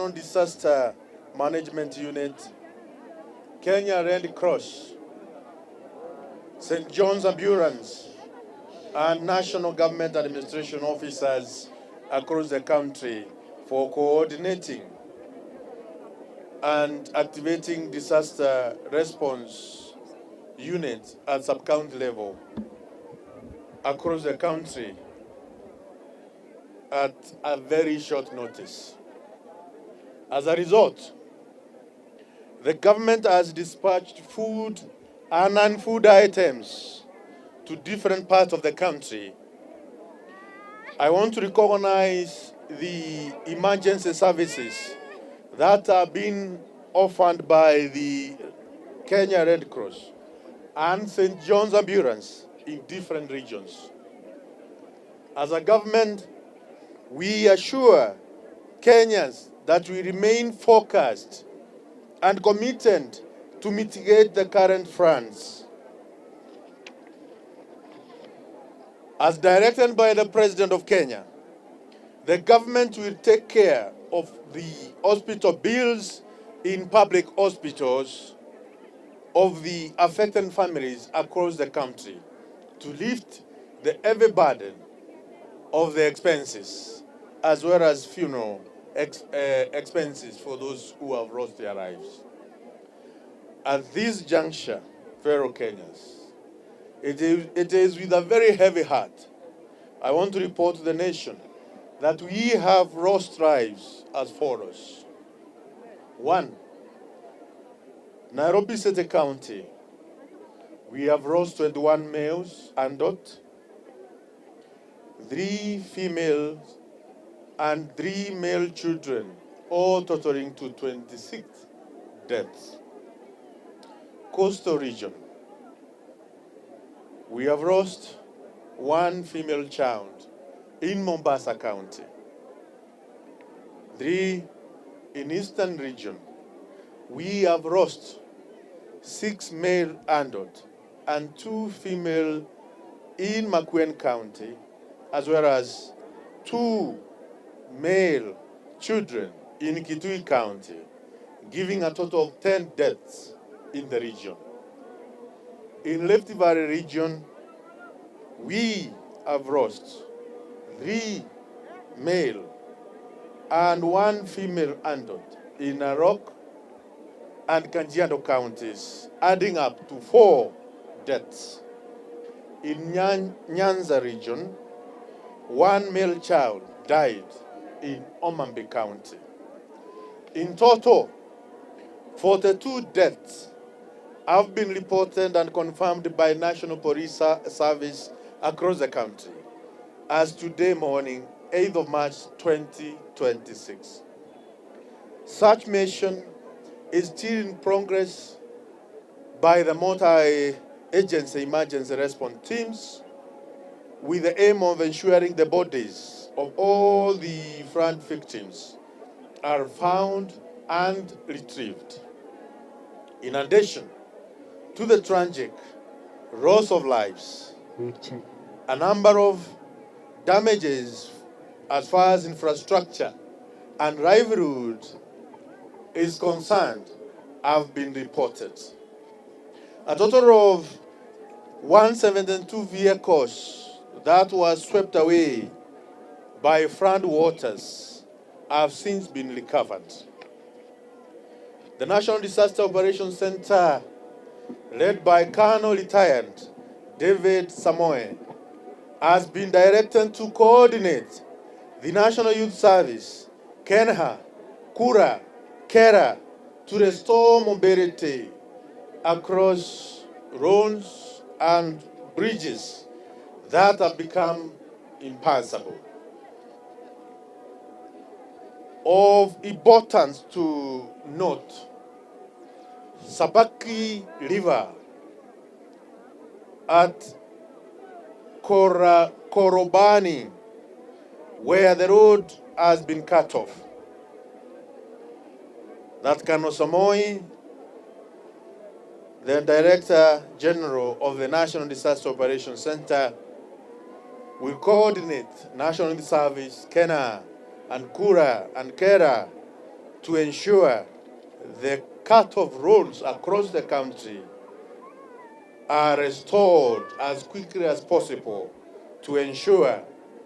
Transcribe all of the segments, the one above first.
National Disaster Management Unit, Kenya Red Cross, St. John's Ambulance, and national government administration officers across the country for coordinating and activating disaster response units at sub-county level across the country at a very short notice. As a result, the government has dispatched food and non-food items to different parts of the country. I want to recognize the emergency services that are being offered by the Kenya Red Cross and St. John's Ambulance in different regions. As a government, we assure Kenyans that we remain focused and committed to mitigate the current floods. As directed by the President of Kenya, the government will take care of the hospital bills in public hospitals of the affected families across the country to lift the heavy burden of the expenses, as well as funeral expenses for those who have lost their lives. At this juncture, fellow Kenyans, it is with a very heavy heart I want to report to the nation that we have lost lives as follows. 1, Nairobi City County, we have lost 21 males and 3 females and 3 male children, all totaling to 26 deaths. Coastal region, we have lost 1 female child in Mombasa County. 3 in Eastern region, we have lost 6 male adults and 2 female in Makueni County, as well as 2 male children in Kitui County, giving a total of 10 deaths in the region. In Rift Valley region, we have lost 3 male and 1 female adult in Narok and Kajiado counties, adding up to 4 deaths. In Nyanza region, 1 male child died in Omambi County. In total, 42 deaths have been reported and confirmed by National Police Service across the country as today morning, 8th of March 2026. Such mission is still in progress by the multi-agency emergency response teams with the aim of ensuring the bodies of all the flood victims are found and retrieved. In addition to the tragic loss of lives, a number of damages as far as infrastructure and livelihood is concerned have been reported. A total of 172 vehicles that were swept away by flood waters have since been recovered. The National Disaster Operations Center, led by Colonel Retired David Samoe, has been directed to coordinate the National Youth Service, KENHA, KURA, KERA, to restore mobility across roads and bridges that have become impassable. Of importance to note, Sabaki River at Korobani, where the road has been cut off. That Colonel Samoe, the Director General of the National Disaster Operations Center, will coordinate National Youth Service, KENHA, and KURA and KERA to ensure the cut-off roads across the country are restored as quickly as possible to ensure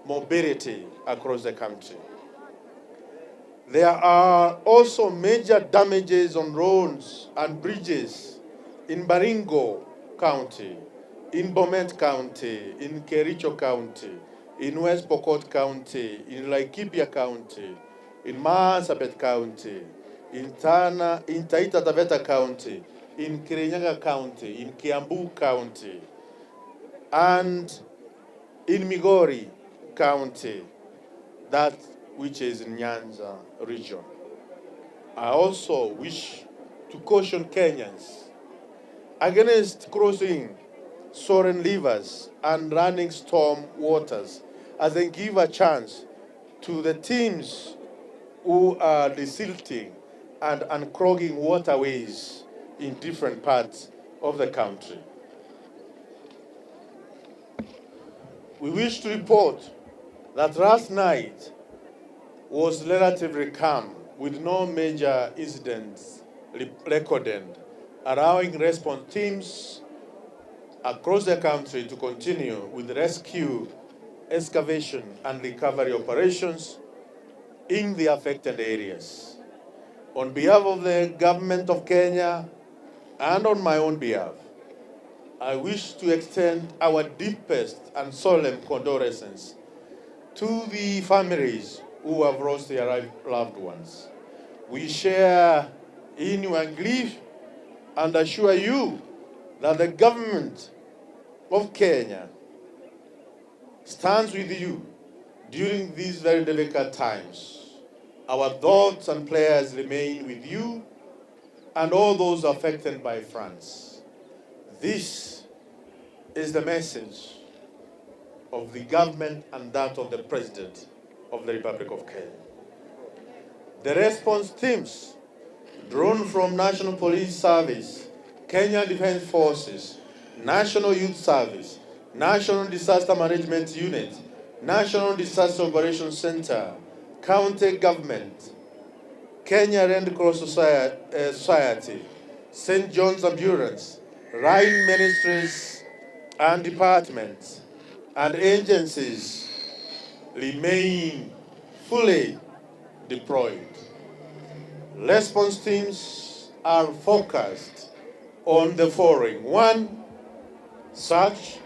mobility across the country. There are also major damages on roads and bridges in Baringo County, in Bomet County, in Kericho County, in West Pokot County, in Laikipia County, in Marsabit County, in Taita Taveta County, in Kirinyaga County, in Kiambu County, and in Migori County, that which is in Nyanza region. I also wish to caution Kenyans against crossing soaring rivers and running storm waters, as they give a chance to the teams who are desilting and unclogging waterways in different parts of the country. We wish to report that last night was relatively calm, with no major incidents recorded, allowing response teams across the country to continue with rescue, excavation, and recovery operations in the affected areas. On behalf of the government of Kenya and on my own behalf, I wish to extend our deepest and solemn condolences to the families who have lost their loved ones. We share in your grief and assure you that the government of Kenya stands with you during these very difficult times. Our thoughts and prayers remain with you and all those affected by floods. This is the message of the government and that of the President of the Republic of Kenya. The response teams drawn from National Police Service, Kenya Defense Forces, National Youth Service, National Disaster Management Unit, National Disaster Operations Center, County Government, Kenya Red Cross Society, St. John's Ambulance, Rhine Ministries and departments and agencies remain fully deployed. Response teams are focused on the following: 1, search,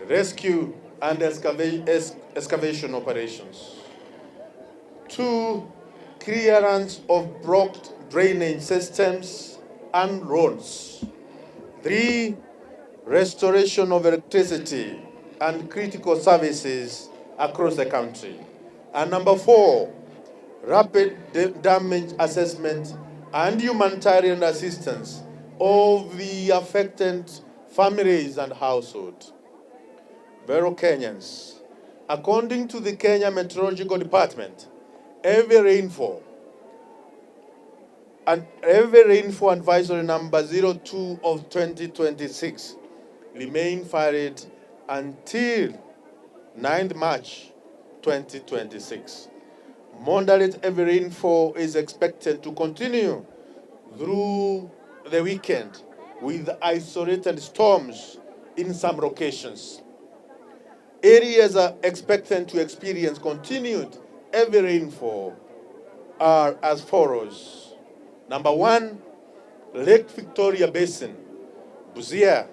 rescue, and excavation operations. 2, clearance of blocked drainage systems and roads. 3, restoration of electricity and critical services across the country. And number 4, rapid damage assessment and humanitarian assistance of the affected families and households. Fellow Kenyans, according to the Kenya Meteorological Department, every rainfall advisory number 02 of 2026 remain valid until 9th March 2026. Moderate heavy rainfall is expected to continue through the weekend with isolated storms in some locations. Areas are expected to experience continued heavy rainfall are as follows. Number 1, Lake Victoria Basin, Busia,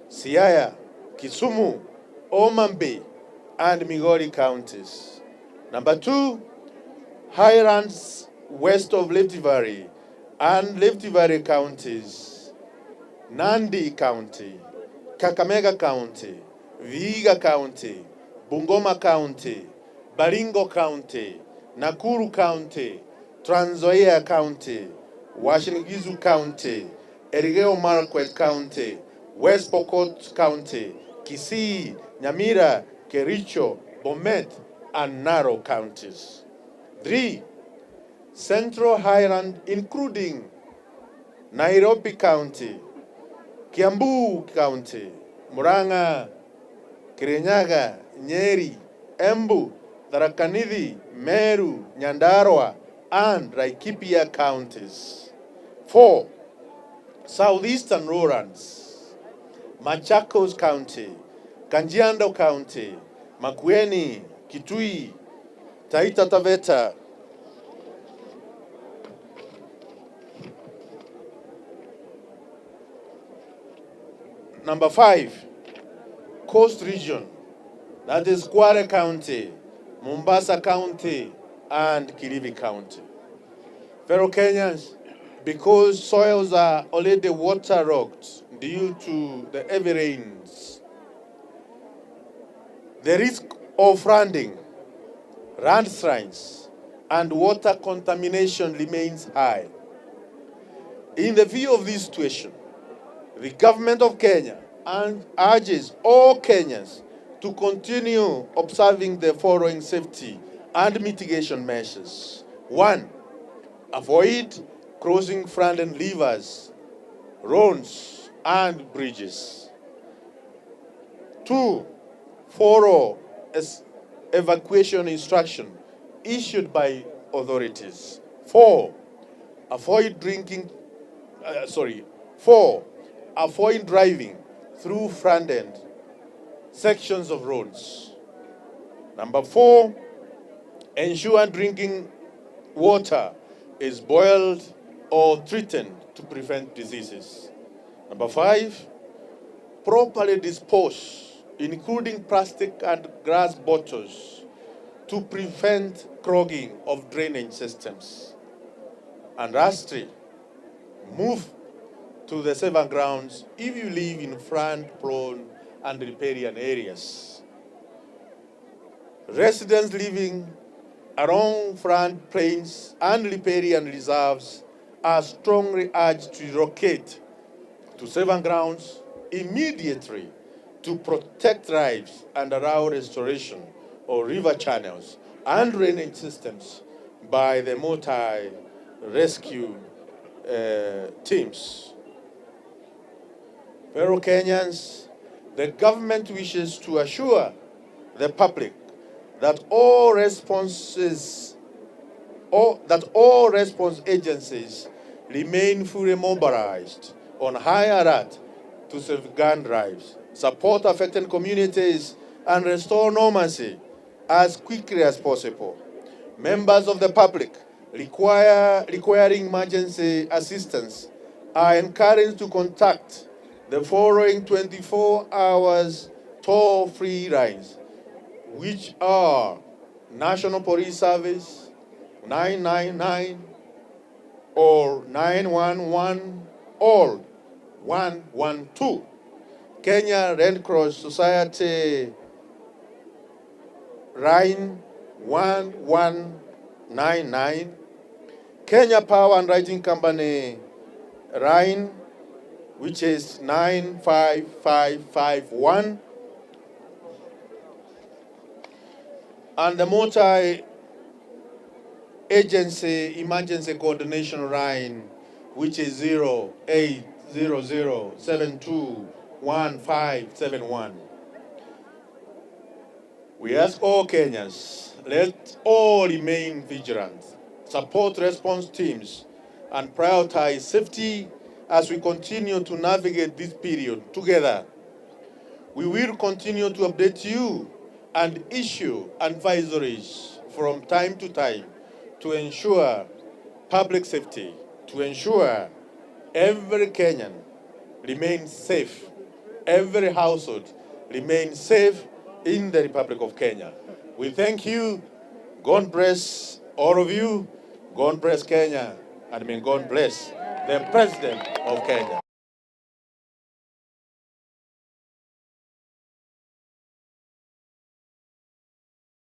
Siaya, Kisumu, Omambe, and Migori counties. Number 2, highlands west of Rift Valley and Rift Valley counties, Nandi County, Kakamega County, Vihiga County, Bungoma County, Baringo County, Nakuru County, Trans Nzoia County, Uasin Gishu County, Elgeyo Marakwet County, West Pokot County, Kisii, Nyamira, Kericho, Bomet, and Narok counties. 3, Central Highland, including Nairobi County, Kiambu County, Murang'a, Kirinyaga, Nyeri, Embu, Tharaka Nithi, Meru, Nyandarua, and Laikipia counties. 4. Southeastern Lowlands, Machakos County, Kajiado County, Makueni, Kitui, Taita Taveta, Number 5, Coast Region, that is Kwale County, Mombasa County, and Kilifi County. Fellow Kenyans, because soils are already waterlogged due to the heavy rains, the risk of flooding, landslides, and water contamination remains high. In the view of this situation, the government of Kenya urges all Kenyans to continue observing the following safety and mitigation measures. 1, avoid crossing flooded rivers, roads, and bridges. 2, follow evacuation instruction issued by authorities. 4, avoid driving through flooded sections of roads. Number 4, ensure drinking water is boiled or treated to prevent diseases. Number 5, properly dispose, including plastic and glass bottles, to prevent clogging of drainage systems. And lastly, move to the safer grounds if you live in flood-prone and riparian areas. Residents living along flood plains and riparian reserves are strongly urged to relocate to safer grounds immediately to protect lives and allow restoration of river channels and drainage systems by the multi-rescue teams. Fellow Kenyans, the government wishes to assure the public that all response agencies remain fully mobilized on high alert to safeguard lives, support affected communities, and restore normalcy as quickly as possible. Members of the public requiring emergency assistance are encouraged to contact the following 24 hours toll-free lines, which are National Police Service, 999, or 911, or 112. Kenya Red Cross Society, line 1199. Kenya Power and Lighting Company, line which is 95551, and the multi-agency emergency coordination line, which is 0800721571. We ask all Kenyans, let all remain vigilant, support response teams, and prioritize safety as we continue to navigate this period together. We will continue to update you and issue advisories from time to time to ensure public safety, to ensure every Kenyan remains safe, every household remains safe in the Republic of Kenya. We thank you. God bless all of you. God bless Kenya. And may God bless the President of Kenya.